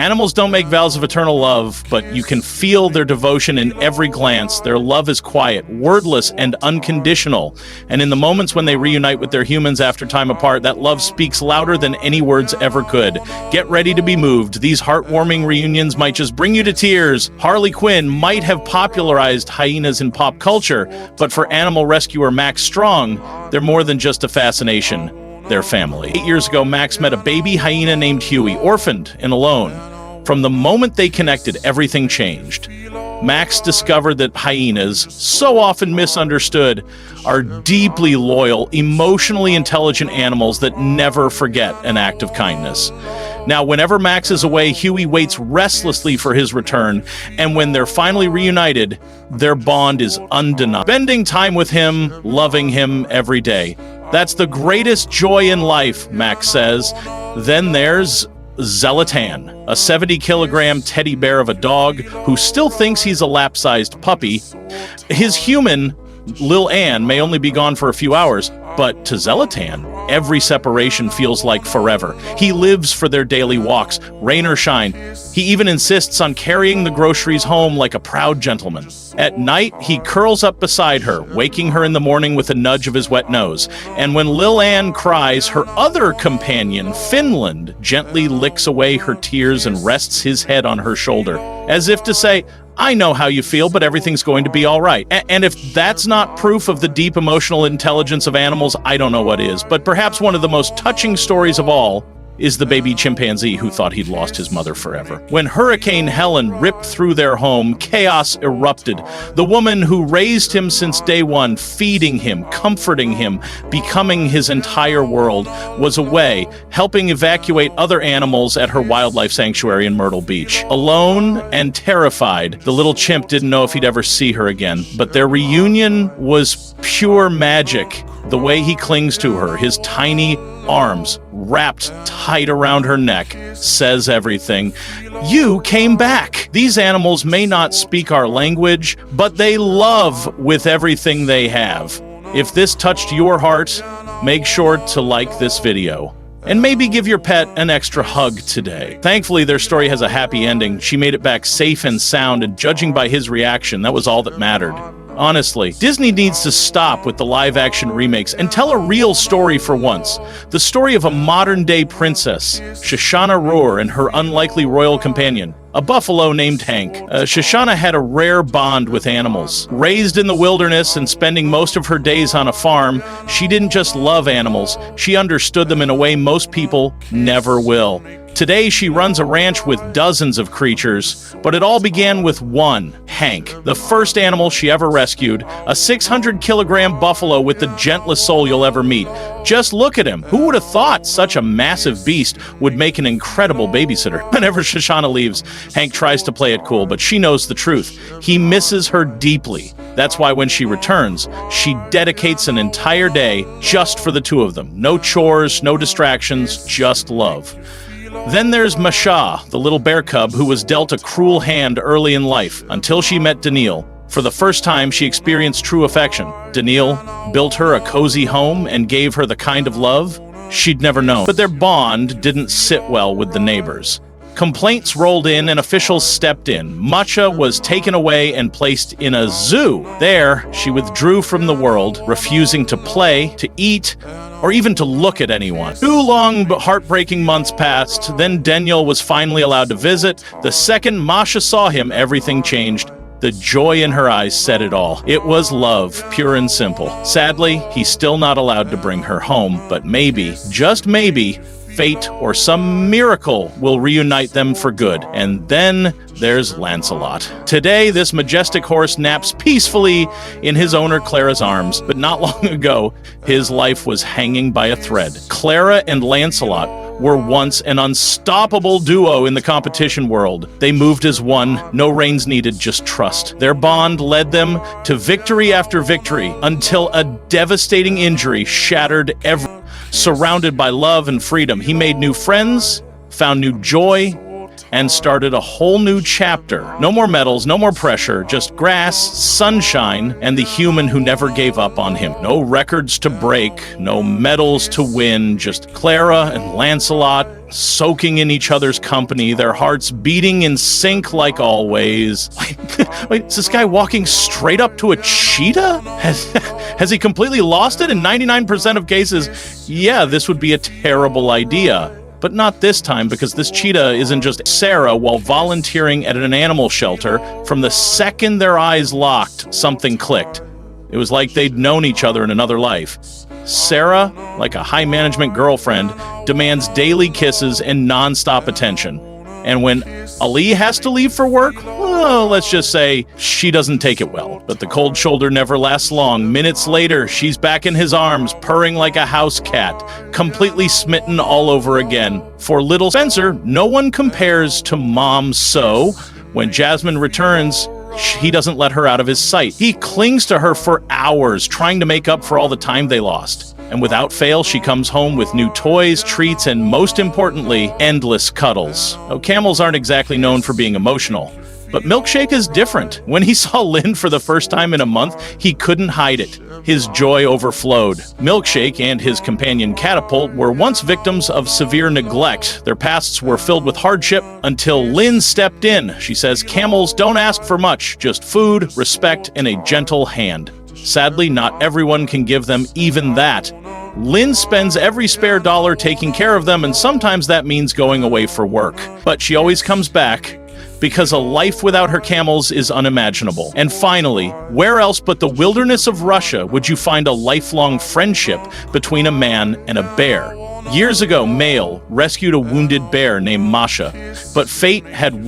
Animals don't make vows of eternal love, but you can feel their devotion in every glance. Their love is quiet, wordless, and unconditional. And in the moments when they reunite with their humans after time apart, that love speaks louder than any words ever could. Get ready to be moved. These heartwarming reunions might just bring you to tears. Harley Quinn might have popularized hyenas in pop culture, but for animal rescuer Max Strong, they're more than just a fascination. They're family. 8 years ago, Max met a baby hyena named Huey, orphaned and alone. From the moment they connected, everything changed. Max discovered that hyenas, so often misunderstood, are deeply loyal, emotionally intelligent animals that never forget an act of kindness. Now, whenever Max is away, Huey waits restlessly for his return, and when they're finally reunited, their bond is undeniable. Spending time with him, loving him every day. That's the greatest joy in life, Max says. Then there's Zlatan, a 70-kilogram teddy bear of a dog who still thinks he's a lap-sized puppy. His human, Lil Ann, may only be gone for a few hours, but to Zlatan, every separation feels like forever. He lives for their daily walks, rain or shine. He even insists on carrying the groceries home like a proud gentleman. At night, he curls up beside her, waking her in the morning with a nudge of his wet nose. And when Lil Ann cries, her other companion, Finland, gently licks away her tears and rests his head on her shoulder, as if to say, I know how you feel, but everything's going to be all right. And if that's not proof of the deep emotional intelligence of animals, I don't know what is. But perhaps one of the most touching stories of all is the baby chimpanzee who thought he'd lost his mother forever. When Hurricane Helen ripped through their home, chaos erupted. The woman who raised him since day one, feeding him, comforting him, becoming his entire world, was away, helping evacuate other animals at her wildlife sanctuary in Myrtle Beach. Alone and terrified, the little chimp didn't know if he'd ever see her again. But their reunion was pure magic. The way he clings to her, his tiny arms wrapped tight around her neck, says everything. You came back. These animals may not speak our language, but they love with everything they have. If this touched your heart, make sure to like this video. And maybe give your pet an extra hug today. Thankfully, their story has a happy ending. She made it back safe and sound, and judging by his reaction, that was all that mattered. Honestly, Disney needs to stop with the live-action remakes and tell a real story for once. The story of a modern-day princess, Shoshana Roar, and her unlikely royal companion, a buffalo named Hank. Shoshana had a rare bond with animals. Raised in the wilderness and spending most of her days on a farm, she didn't just love animals, she understood them in a way most people never will. Today, she runs a ranch with dozens of creatures, but it all began with one, Hank, the first animal she ever rescued, a 600-kilogram buffalo with the gentlest soul you'll ever meet. Just look at him. Who would have thought such a massive beast would make an incredible babysitter? Whenever Shoshana leaves, Hank tries to play it cool, but she knows the truth. He misses her deeply. That's why when she returns, she dedicates an entire day just for the two of them. No chores, no distractions, just love. Then there's Masha, the little bear cub who was dealt a cruel hand early in life, until she met Daniil. For the first time, she experienced true affection. Daniil built her a cozy home and gave her the kind of love she'd never known. But their bond didn't sit well with the neighbors. Complaints rolled in and officials stepped in. Matcha was taken away and placed in a zoo. There, she withdrew from the world, refusing to play, to eat, or even to look at anyone. 2 long but heartbreaking months passed. Then Daniel was finally allowed to visit. The second Masha saw him, everything changed. The joy in her eyes said it all. It was love, pure and simple. Sadly, he's still not allowed to bring her home, but maybe, just maybe, fate or some miracle will reunite them for good. And then there's Lancelot. Today, this majestic horse naps peacefully in his owner Clara's arms, but not long ago, his life was hanging by a thread. Clara and Lancelot were once an unstoppable duo in the competition world. They moved as one, no reins needed, just trust. Their bond led them to victory after victory until a devastating injury shattered everything. Surrounded by love and freedom, he made new friends, found new joy, and started a whole new chapter. No more medals, no more pressure, just grass, sunshine, and the human who never gave up on him. No records to break, no medals to win, just Clara and Lancelot soaking in each other's company, their hearts beating in sync like always. Wait, is this guy walking straight up to a cheetah? Has he completely lost it? In 99% of cases, yeah, this would be a terrible idea. But not this time, because this cheetah isn't just Sarah. While volunteering at an animal shelter, from the second their eyes locked, something clicked. It was like they'd known each other in another life. Sarah, like a high management girlfriend, demands daily kisses and nonstop attention. And when Ali has to leave for work, well, let's just say she doesn't take it well. But the cold shoulder never lasts long. Minutes later, she's back in his arms, purring like a house cat, completely smitten all over again. For little Spencer, no one compares to Mom, so when Jasmine returns, he doesn't let her out of his sight. He clings to her for hours, trying to make up for all the time they lost. And without fail, she comes home with new toys, treats, and most importantly, endless cuddles. Now, camels aren't exactly known for being emotional, but Milkshake is different. When he saw Lynn for the first time in a month, he couldn't hide it. His joy overflowed. Milkshake and his companion Catapult were once victims of severe neglect. Their pasts were filled with hardship until Lynn stepped in. She says camels don't ask for much, just food, respect, and a gentle hand. Sadly, not everyone can give them even that. Lynn spends every spare dollar taking care of them, and sometimes that means going away for work. But she always comes back, because a life without her camels is unimaginable. And finally, where else but the wilderness of Russia would you find a lifelong friendship between a man and a bear? Years ago, Mail rescued a wounded bear named Masha, but fate had